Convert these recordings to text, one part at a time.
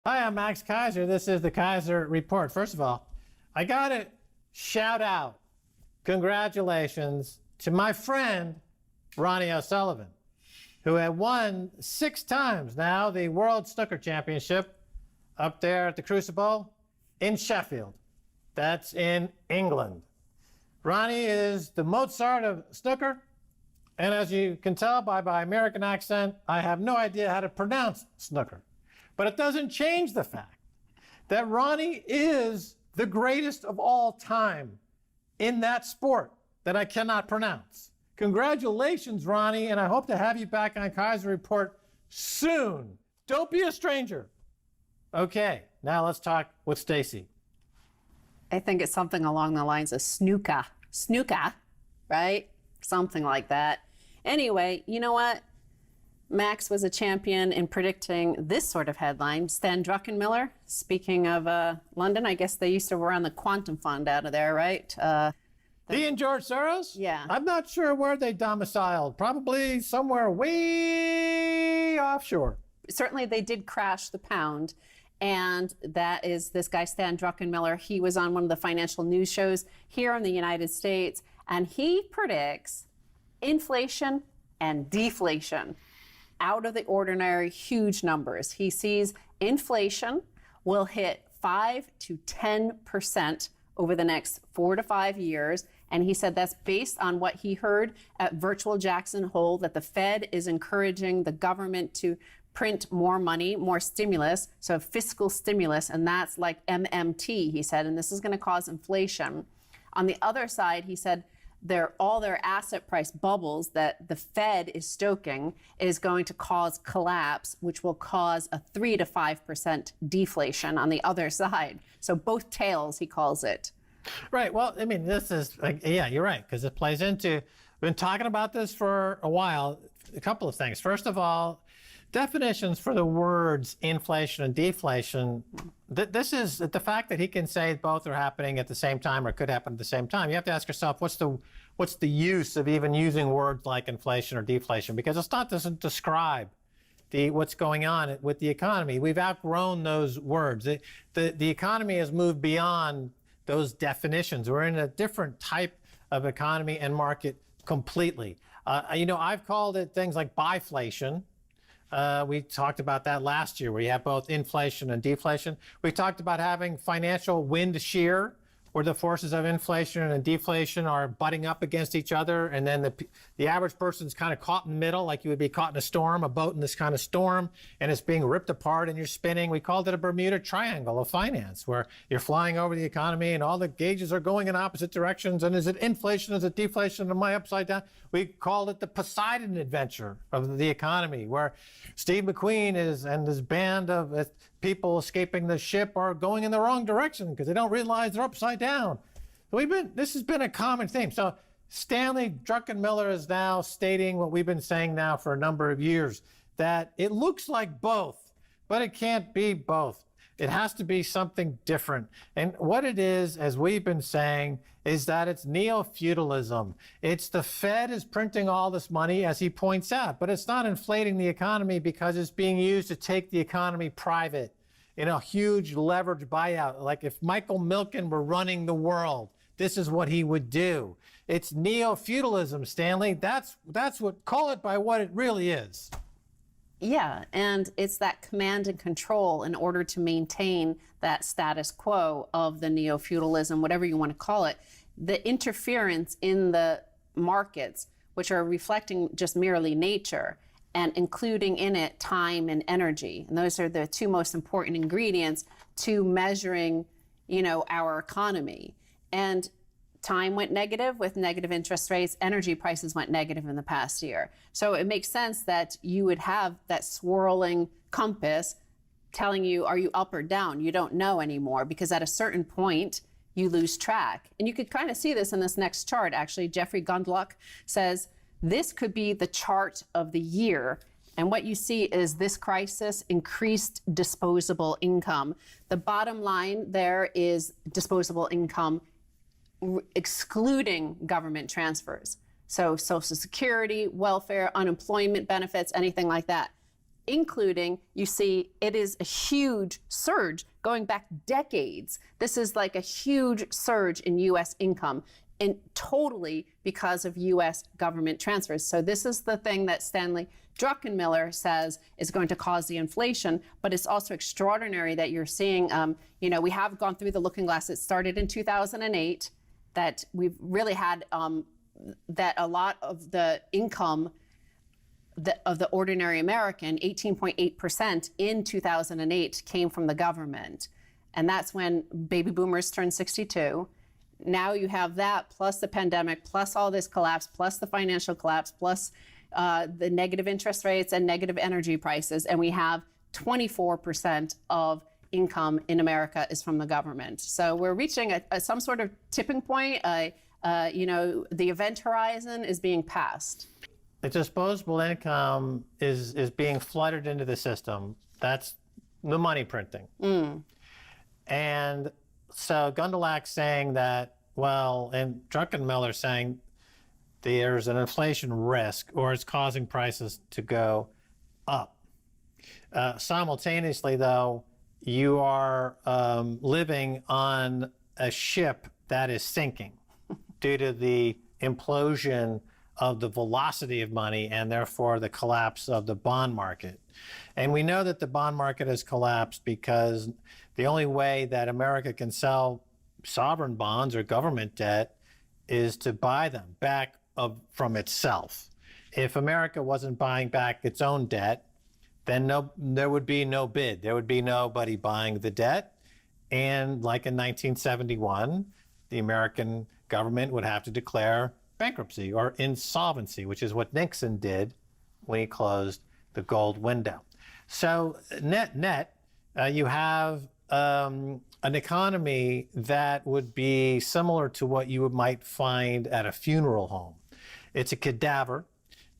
Hi, I'm Max Keiser. This is the Keiser Report. First of all, I got to shout out, congratulations to my friend, Ronnie O'Sullivan, who had won 6 times now the World Snooker Championship up there at the Crucible in Sheffield. That's in England. Ronnie is the Mozart of snooker, and as you can tell by my American accent, I have no idea how to pronounce snooker. But it doesn't change the fact that Ronnie is the greatest of all time in that sport that I cannot pronounce. Congratulations, Ronnie, and I hope to have you back on Keiser Report soon. Don't be a stranger. Okay, now let's talk with Stacy. I think it's something along the lines of snooker. Snooker, right? Something like that. Anyway, you know what? Max was a champion in predicting this sort of headline. Stan Druckenmiller, speaking of London, I guess they used to run the quantum fund out of there, right? He and George Soros? Yeah. I'm not sure where they domiciled. Probably somewhere way offshore. Certainly they did crash the pound. And that is this guy, Stan Druckenmiller. He was on one of the financial news shows here in the United States, and he predicts inflation and deflation. Out of the ordinary, huge numbers. He sees inflation will hit 5 to 10% over the next 4 to 5 years. And he said that's based on what he heard at Virtual Jackson Hole, that the Fed is encouraging the government to print more money, more stimulus, so fiscal stimulus, and that's like MMT, he said, and this is going to cause inflation. On the other side, he said, all their asset price bubbles that the Fed is stoking is going to cause collapse, which will cause a 3 to 5% deflation on the other side. So both tails, he calls it. Right. Well, I mean, this is, yeah, you're right, because it plays into, we've been talking about this for a while. A couple of things. First of all, definitions for the words inflation and deflation. This is the fact that he can say both are happening at the same time or could happen at the same time. You have to ask yourself, what's the use of even using words like inflation or deflation? Because doesn't describe what's going on with the economy. We've outgrown those words. The economy has moved beyond those definitions. We're in a different type of economy and market completely. I've called it things like biflation. We talked about that last year, where you have both inflation and deflation. We talked about having financial wind shear, where the forces of inflation and deflation are butting up against each other, and then the average person's kind of caught in the middle, like you would be caught in a storm, a boat in this kind of storm, and it's being ripped apart and you're spinning. We called it a Bermuda Triangle of finance, where you're flying over the economy and all the gauges are going in opposite directions. And is it inflation? Is it deflation? Am I upside down? We called it the Poseidon adventure of the economy, where Steve McQueen and his band of people escaping the ship are going in the wrong direction because they don't realize they're upside down. This has been a common theme. So Stanley Druckenmiller is now stating what we've been saying now for a number of years, that it looks like both, but it can't be both. It has to be something different. And what it is, as we've been saying, is that it's neo-feudalism. It's the Fed is printing all this money, as he points out, but it's not inflating the economy because it's being used to take the economy private in a huge leverage buyout. Like if Michael Milken were running the world, this is what he would do. It's neo-feudalism, Stanley. That's what, call it by what it really is. Yeah, and it's that command and control in order to maintain that status quo of the neo-feudalism, whatever you want to call it. The interference in the markets, which are reflecting just merely nature, and including in it time and energy. And those are the two most important ingredients to measuring, our economy. And time went negative with negative interest rates. Energy prices went negative in the past year. So it makes sense that you would have that swirling compass telling you, are you up or down? You don't know anymore, because at a certain point, you lose track. And you could kind of see this in this next chart. Actually, Jeffrey Gundlach says this could be the chart of the year. And what you see is this crisis increased disposable income. The bottom line there is disposable income excluding government transfers. So Social Security, welfare, unemployment benefits, anything like that. including, you see, it is a huge surge going back decades. This is like a huge surge in U.S. income, and totally because of U.S. government transfers. So this is the thing that Stanley Druckenmiller says is going to cause the inflation, but it's also extraordinary that you're seeing, we have gone through the looking glass. It started in 2008, that we've really had that a lot of the income of the ordinary American, 18.8% in 2008, came from the government. And that's when baby boomers turned 62. Now you have that, plus the pandemic, plus all this collapse, plus the financial collapse, plus the negative interest rates and negative energy prices. And we have 24% of income in America is from the government. So we're reaching some sort of tipping point. The event horizon is being passed. The disposable income is being flooded into the system. That's the money printing. And so Gundelach's saying that, and Druckenmiller saying there's an inflation risk, or it's causing prices to go up. Simultaneously, though, you are living on a ship that is sinking due to the implosion of the velocity of money and therefore the collapse of the bond market. And we know that the bond market has collapsed because the only way that America can sell sovereign bonds or government debt is to buy them back from itself. If America wasn't buying back its own debt, then there would be no bid. There would be nobody buying the debt. And like in 1971, the American government would have to declare bankruptcy or insolvency, which is what Nixon did when he closed the gold window. So net, you have an economy that would be similar to what you might find at a funeral home. It's a cadaver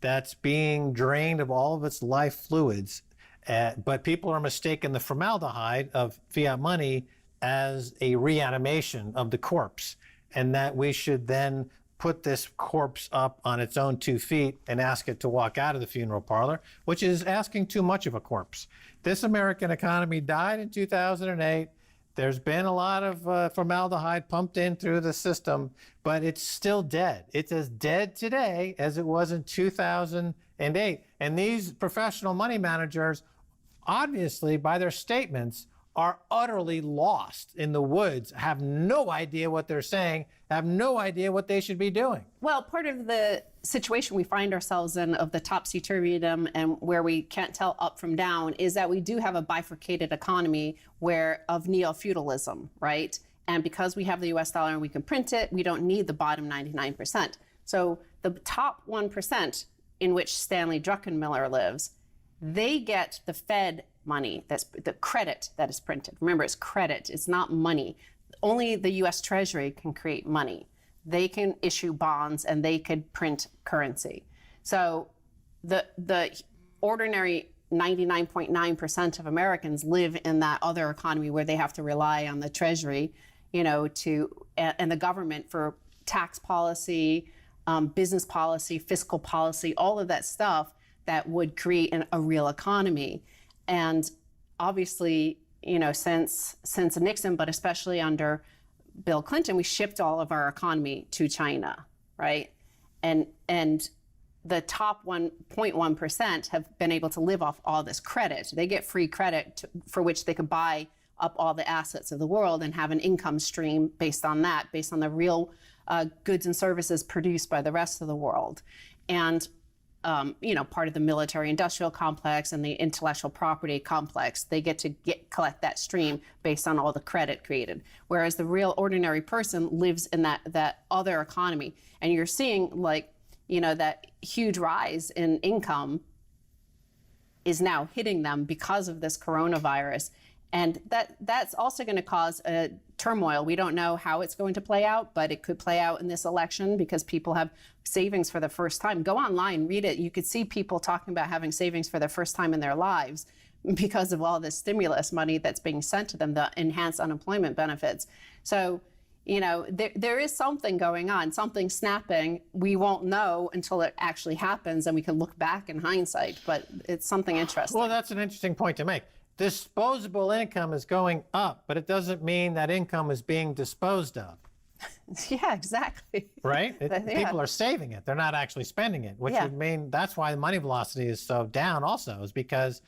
that's being drained of all of its life fluids, but people are mistaking the formaldehyde of fiat money as a reanimation of the corpse, and that we should then put this corpse up on its own 2 feet and ask it to walk out of the funeral parlor, which is asking too much of a corpse. This American economy died in 2008. There's been a lot of formaldehyde pumped in through the system, but it's still dead. It's as dead today as it was in 2008. And these professional money managers, obviously, by their statements, are utterly lost in the woods, have no idea what they're saying, have no idea what they should be doing. Well, part of the situation we find ourselves in of the topsy-turvydom and where we can't tell up from down is that we do have a bifurcated economy of neo-feudalism, right? And because we have the US dollar and we can print it, we don't need the bottom 99%. So the top 1%, in which Stanley Druckenmiller lives, they get the Fed money, that's the credit that is printed. Remember, it's credit, it's not money. Only the US Treasury can create money. They can issue bonds and they could print currency. So the ordinary 99.9% of Americans live in that other economy where they have to rely on the Treasury, and the government for tax policy, business policy, fiscal policy, all of that stuff that would create a real economy. And obviously, since Nixon, but especially under Bill Clinton, we shipped all of our economy to China, right? And the top 1.1% have been able to live off all this credit. They get free credit for which they could buy up all the assets of the world and have an income stream based on that, based on the real goods and services produced by the rest of the world. And part of the military-industrial complex and the intellectual property complex, they get to collect that stream based on all the credit created. Whereas the real ordinary person lives in that other economy. And you're seeing that huge rise in income is now hitting them because of this coronavirus. And that's also going to cause a turmoil. We don't know how it's going to play out, but it could play out in this election because people have savings for the first time. Go online, read it. You could see people talking about having savings for the first time in their lives because of all this stimulus money that's being sent to them, the enhanced unemployment benefits. So, there is something going on, something snapping. We won't know until it actually happens, and we can look back in hindsight, but it's something interesting. Well, that's an interesting point to make. Disposable income is going up, but it doesn't mean that income is being disposed of. Yeah, exactly. Right? People are saving it. They're not actually spending it, which would mean that's why the money velocity is so down also, is because,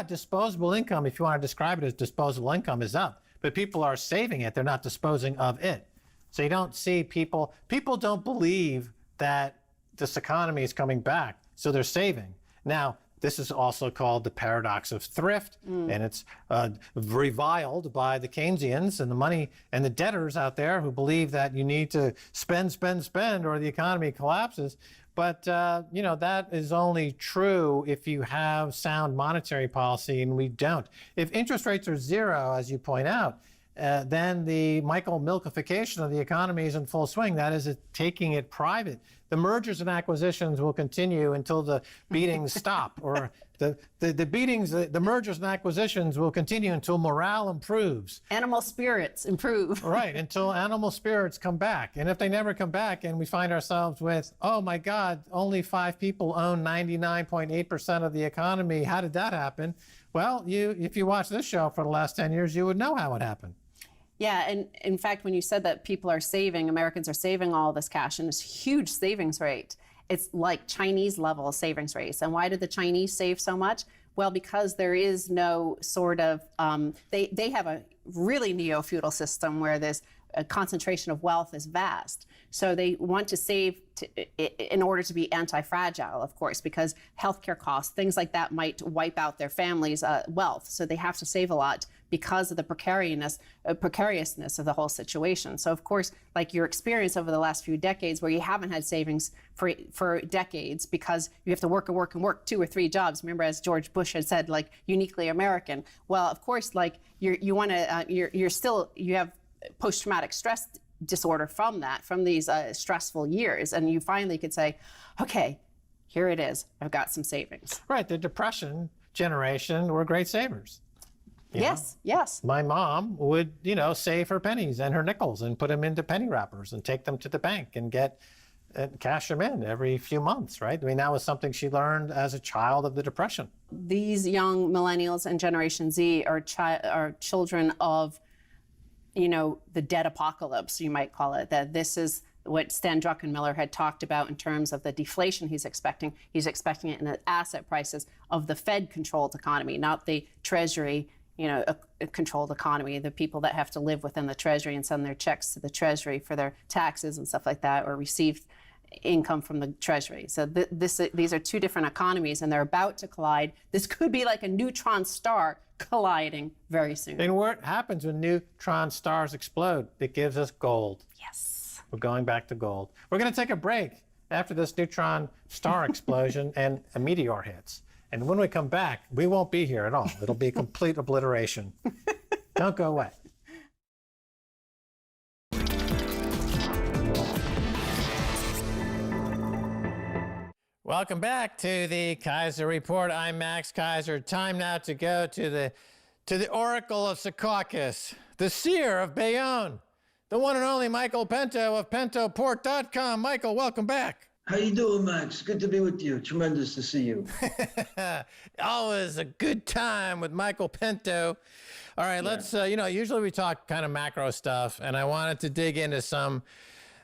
disposable income, if you want to describe it as disposable income, is up, but people are saving it. They're not disposing of it. So you don't see people don't believe that this economy is coming back, so they're saving. Now, this is also called the paradox of thrift, and it's reviled by the Keynesians and the money and the debtors out there who believe that you need to spend, or the economy collapses. But, that is only true if you have sound monetary policy, and we don't. If interest rates are zero, as you point out, then the Michael Milkification of the economy is in full swing. That is, taking it private. The mergers and acquisitions will continue until the beatings stop, or the mergers and acquisitions will continue until morale improves. Animal spirits improve. Right, until animal spirits come back. And if they never come back and we find ourselves with, oh my God, only 5 people own 99.8% of the economy, how did that happen? Well, if you watch this show for the last 10 years, you would know how it happened. Yeah, and in fact, when you said that Americans are saving all this cash in this huge savings rate, it's like Chinese level savings rates. And why did the Chinese save so much? Well, because there is no sort of, they have a really neo-feudal system where this concentration of wealth is vast. So they want to save in order to be anti-fragile, of course, because healthcare costs, things like that might wipe out their family's wealth. So they have to save a lot because of the precariousness of the whole situation. So of course, like your experience over the last few decades where you haven't had savings for decades because you have to work and work and work 2 or 3 jobs. Remember, as George Bush had said, like uniquely American. Well, of course, like you have post-traumatic stress disorder from these stressful years. And you finally could say, okay, here it is. I've got some savings. Right. The Depression generation were great savers. Yes. My mom would, save her pennies and her nickels and put them into penny wrappers and take them to the bank and cash them in every few months, right? I mean, that was something she learned as a child of the Depression. These young millennials and Generation Z are children of the debt apocalypse, you might call it, that this is what Stan Druckenmiller had talked about in terms of the deflation he's expecting. He's expecting it in the asset prices of the Fed-controlled economy, not the Treasury, a controlled economy, the people that have to live within the Treasury and send their checks to the Treasury for their taxes and stuff like that, or receive income from the Treasury. So these are 2 different economies, and they're about to collide. This could be like a neutron star colliding very soon. And what happens when neutron stars explode? It gives us gold. Yes. We're going back to gold. We're going to take a break after this neutron star explosion and a meteor hits. And when we come back, we won't be here at all. It'll be a complete obliteration. Don't go away. Welcome back to the Keiser Report. I'm Max Keiser. Time now to go to the Oracle of Secaucus, the seer of Bayonne, the one and only Michael Pento of pentoport.com. Michael, welcome back. How you doing, Max? Good to be with you. Tremendous to see you. Always a good time with Michael Pento. All right, let's, usually we talk kind of macro stuff, and I wanted to dig into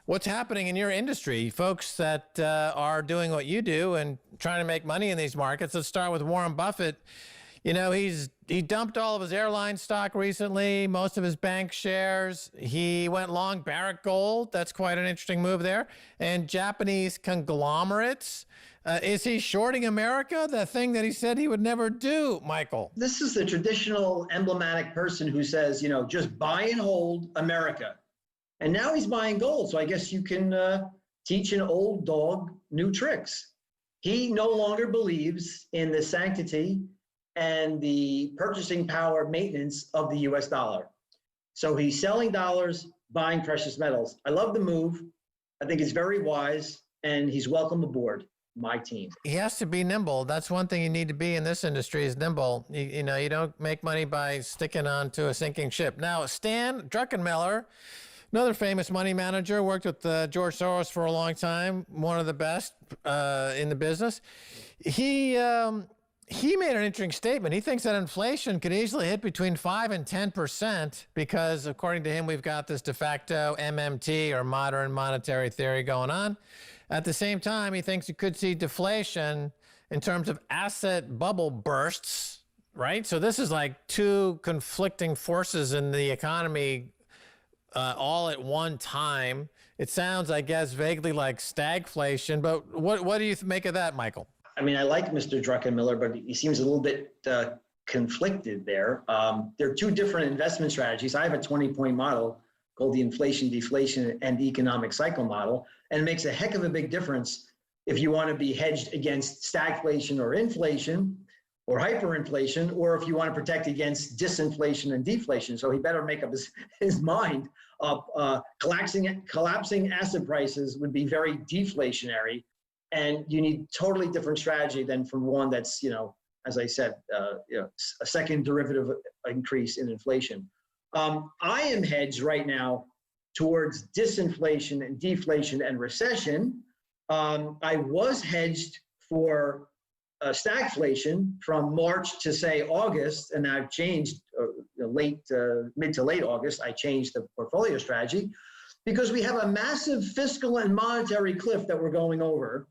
what's happening in your industry, folks that are doing what you do and trying to make money in these markets. Let's start with Warren Buffett. He dumped all of his airline stock recently, most of his bank shares. He went long Barrick Gold. That's quite an interesting move there. And Japanese conglomerates. Is he shorting America? The thing that he said he would never do, Michael. This is the traditional emblematic person who says, just buy and hold America. And now he's buying gold. So I guess you can teach an old dog new tricks. He no longer believes in the sanctity and the purchasing power maintenance of the US dollar. So he's selling dollars, buying precious metals. I love the move. I think it's very wise, and he's welcome aboard my team. He has to be nimble. That's one thing you need to be in this industry, is nimble. You don't make money by sticking on to a sinking ship. Now, Stan Druckenmiller Another famous money manager, worked with George Soros for a long time, one of the best in the business. He made an interesting statement. He thinks that inflation could easily hit between 5 and 10% because, according to him, we've got this de facto MMT, or modern monetary theory, going on. At the same time, he thinks you could see deflation in terms of asset bubble bursts, right? So this is like two conflicting forces in the economy all at one time. It sounds, I guess, vaguely like stagflation, but what do you make of that, Michael? I mean, I like Mr. Druckenmiller, but he seems a little bit conflicted there. There are two different investment strategies. I have a 20-point model called the inflation, deflation, and economic cycle model, and it makes a heck of a big difference if you want to be hedged against stagflation or inflation or hyperinflation, or if you want to protect against disinflation and deflation. So he better make up his mind. Collapsing asset prices would be very deflationary, and you need totally different strategy than from one that's, as I said, a second derivative increase in inflation. I am hedged right now towards disinflation and deflation and recession. I was hedged for stagflation from March to, say, August, and I've changed mid to late August. I changed the portfolio strategy because we have a massive fiscal and monetary cliff that we're going over.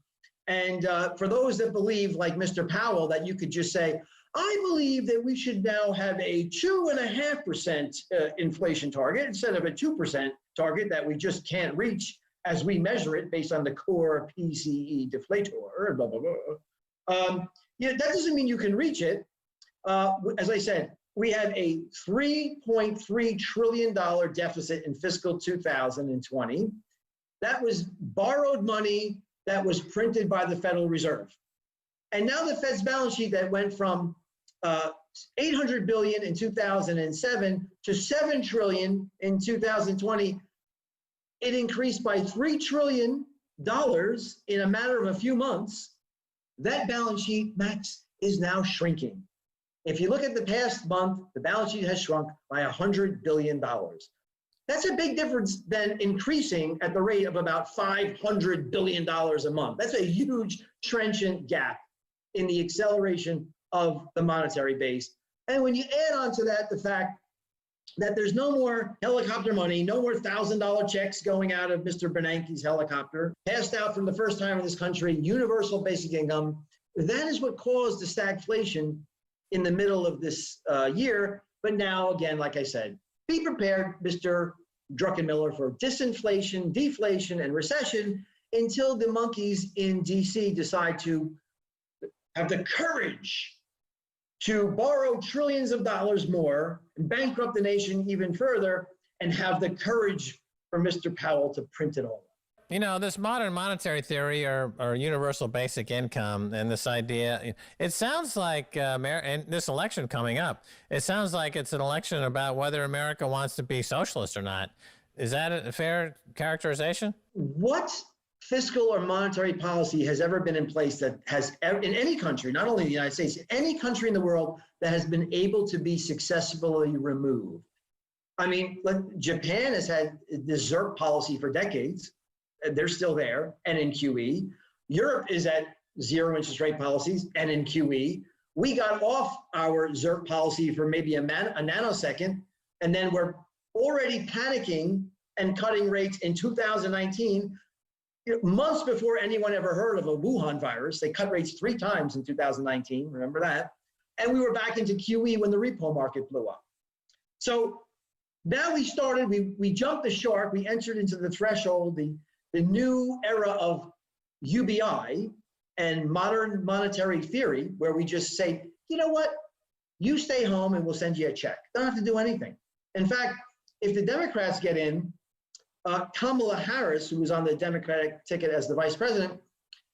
And for those that believe, like Mr. Powell, that you could just say, I believe that we should now have a 2.5% inflation target instead of a 2% target that we just can't reach as we measure it based on the core PCE deflator, blah, blah, blah. That doesn't mean you can reach it. As I said, we had a $3.3 trillion deficit in fiscal 2020. That was borrowed money that was printed by the Federal Reserve. And now the Fed's balance sheet that went from $800 billion in 2007 to $7 trillion in 2020, it increased by $3 trillion in a matter of a few months. That balance sheet, Max, is now shrinking. If you look at the past month, the balance sheet has shrunk by $100 billion. That's a big difference than increasing at the rate of about $500 billion a month. That's a huge trenchant gap in the acceleration of the monetary base. And when you add on to that the fact that there's no more helicopter money, no more $1,000 checks going out of Mr. Bernanke's helicopter, passed out for the first time in this country, universal basic income, that is what caused the stagflation in the middle of this year. But now, again, like I said, be prepared, Mr. Druckenmiller, for disinflation, deflation, and recession until the monkeys in DC decide to have the courage to borrow trillions of dollars more and bankrupt the nation even further, and have the courage for Mr. Powell to print it all. This modern monetary theory or universal basic income and this idea, it sounds like, and this election coming up, it sounds like it's an election about whether America wants to be socialist or not. Is that a fair characterization? What fiscal or monetary policy has ever been in place that has, in any country, not only the United States, any country in the world that has been able to be successfully removed? I mean, Japan has had the ZIRP policy for decades. They're still there, and in QE. Europe is at zero interest rate policies and in QE. We got off our ZIRP policy for maybe a nanosecond, and then we're already panicking and cutting rates in 2019, months before anyone ever heard of a Wuhan virus. They cut rates 3 times in 2019, remember that? And we were back into QE when the repo market blew up. So now we jumped the shark, we entered into the threshold, the new era of UBI and modern monetary theory, where we just say, you know what, you stay home and we'll send you a check. Don't have to do anything. In fact, if the Democrats get in, Kamala Harris, who was on the Democratic ticket as the vice president,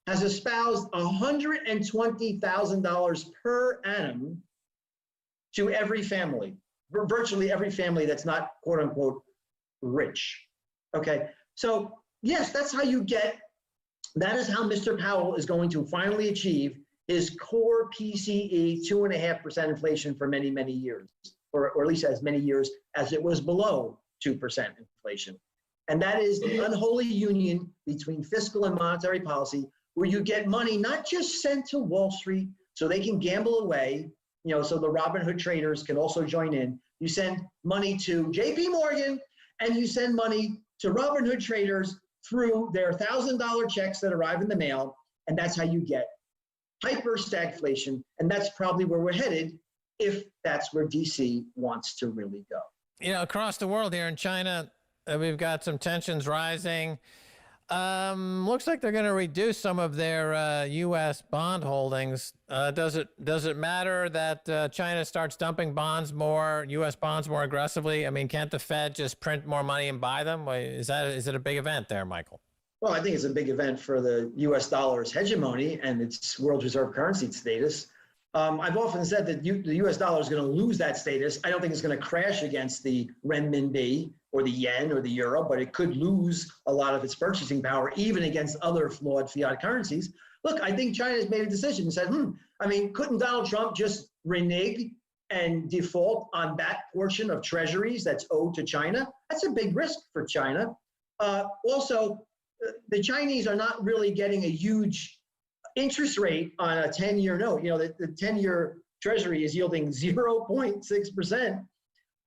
has espoused $120,000 per annum to every family, virtually every family that's not, quote unquote, rich. Okay, so yes, that's how that is how Mr. Powell is going to finally achieve his core PCE 2.5% inflation for many, many years, or at least as many years as it was below 2% inflation. And that is the unholy union between fiscal and monetary policy, where you get money not just sent to Wall Street so they can gamble away, so the Robin Hood traders can also join in. You send money to JP Morgan, and you send money to Robin Hood traders through their $1,000 checks that arrive in the mail, and that's how you get hyper stagflation. And that's probably where we're headed if that's where DC wants to really go. Across the world here in China, we've got some tensions rising. Looks like they're going to reduce some of their U.S. bond holdings. Does it matter that China starts dumping bonds more, U.S. bonds more aggressively? I mean, can't the Fed just print more money and buy them? Is it a big event there, Michael? Well, I think it's a big event for the U.S. dollar's hegemony and its world reserve currency status. I've often said that the U.S. dollar is going to lose that status. I don't think it's going to crash against the renminbi or the yen or the euro, but it could lose a lot of its purchasing power, even against other flawed fiat currencies. Look, I think China's made a decision and said, couldn't Donald Trump just renege and default on that portion of treasuries that's owed to China? That's a big risk for China. Also, the Chinese are not really getting a huge interest rate on a 10-year note. The 10-year treasury is yielding 0.6%.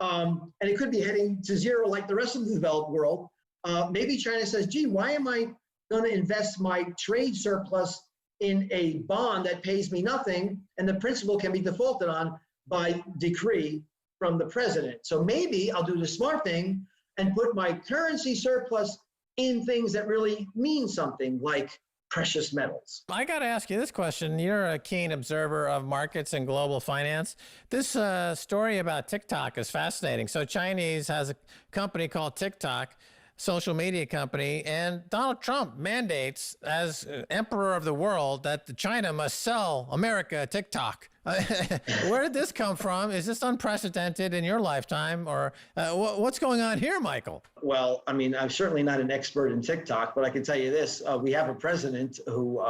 And it could be heading to zero like the rest of the developed world. Maybe China says, gee, why am I going to invest my trade surplus in a bond that pays me nothing, and the principal can be defaulted on by decree from the president? So maybe I'll do the smart thing and put my currency surplus in things that really mean something, like precious metals. I got to ask you this question. You're a keen observer of markets and global finance. This story about TikTok is fascinating. So Chinese has a company called TikTok, social media company, and Donald Trump mandates as emperor of the world that China must sell America TikTok. Where did this come from? Is this unprecedented in your lifetime, or what's going on here, Michael? Well, I mean, I'm certainly not an expert in TikTok, but I can tell you this. We have a president who,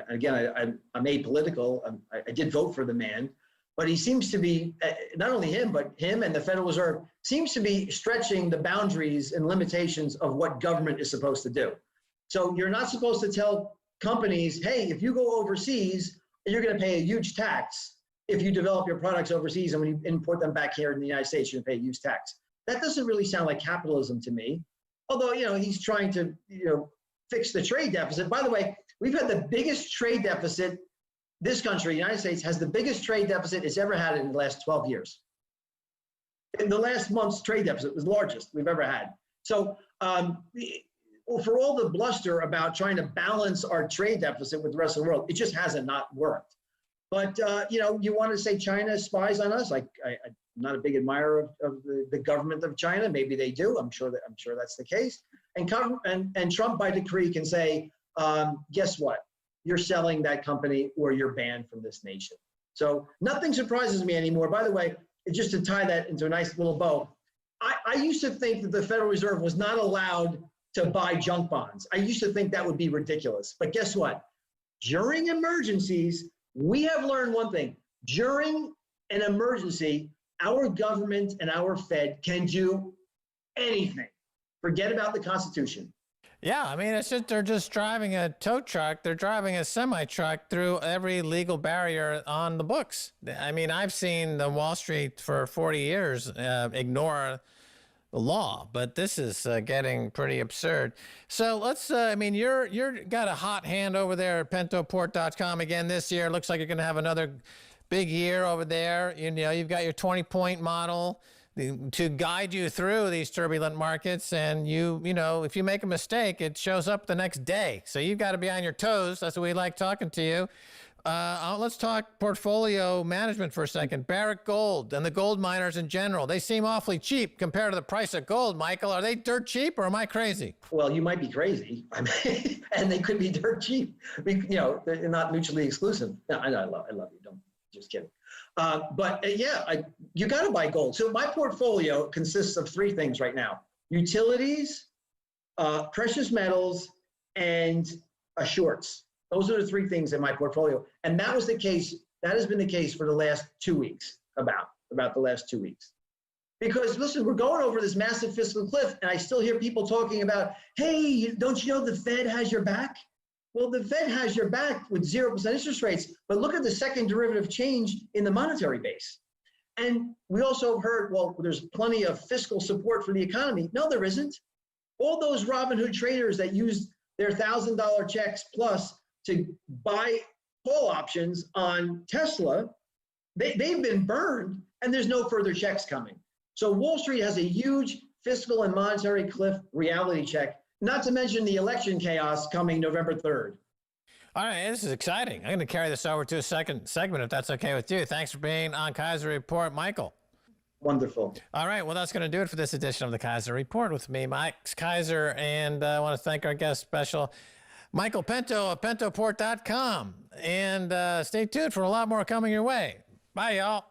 again, I'm apolitical. I did vote for the man, but he seems to be, not only him, but him and the Federal Reserve seems to be stretching the boundaries and limitations of what government is supposed to do. So you're not supposed to tell companies, hey, if you go overseas, you're going to pay a huge tax if you develop your products overseas, and when you import them back here in the United States, you're going to pay a huge tax. That doesn't really sound like capitalism to me. Although, he's trying to, fix the trade deficit. By the way, we've had the biggest trade deficit. This country, the United States, has the biggest trade deficit it's ever had in the last 12 years. In the last month's trade deficit was the largest we've ever had. So for all the bluster about trying to balance our trade deficit with the rest of the world, it just hasn't not worked. But, you want to say China spies on us? I'm not a big admirer of the government of China. Maybe they do. I'm sure that's the case. And Trump, by decree, can say, guess what? You're selling that company or you're banned from this nation. So nothing surprises me anymore. By the way, just to tie that into a nice little bow, I used to think that the Federal Reserve was not allowed to buy junk bonds. I used to think that would be ridiculous. But guess what? During emergencies, we have learned one thing. During an emergency, our government and our Fed can do anything. Forget about the Constitution. Yeah, I mean, they're just driving a tow truck. They're driving a semi-truck through every legal barrier on the books. I mean, I've seen the Wall Street for 40 years ignore the law, but this is getting pretty absurd. So let's, you're got a hot hand over there at pentoport.com again this year. Looks like you're going to have another big year over there. You've got your 20-point model to guide you through these turbulent markets. And if you make a mistake, it shows up the next day. So you've got to be on your toes. That's what we like talking to you. Let's talk portfolio management for a second. Barrick Gold and the gold miners in general, they seem awfully cheap compared to the price of gold. Michael, are they dirt cheap or am I crazy? Well, you might be crazy. And they could be dirt cheap. They're not mutually exclusive. No, I love you. Don't, just kidding. You got to buy gold. So my portfolio consists of three things right now: utilities, precious metals, and shorts. Those are the three things in my portfolio. And that was the case. That has been the case for the last 2 weeks, about the last 2 weeks. Because listen, we're going over this massive fiscal cliff, and I still hear people talking about, hey, don't you know the Fed has your back? Well, the Fed has your back with 0% interest rates, but look at the second derivative change in the monetary base. And we also heard, well, there's plenty of fiscal support for the economy. No, there isn't. All those Robinhood traders that used their $1,000 checks plus to buy call options on Tesla, they've been burned, and there's no further checks coming. So Wall Street has a huge fiscal and monetary cliff reality check, not to mention the election chaos coming November 3rd. All right, this is exciting. I'm going to carry this over to a second segment, if that's okay with you. Thanks for being on Keiser Report, Michael. Wonderful. All right, well, that's going to do it for this edition of the Keiser Report with me, Mike Keiser, and I want to thank our guest special, Michael Pento of pentoport.com. And stay tuned for a lot more coming your way. Bye, y'all.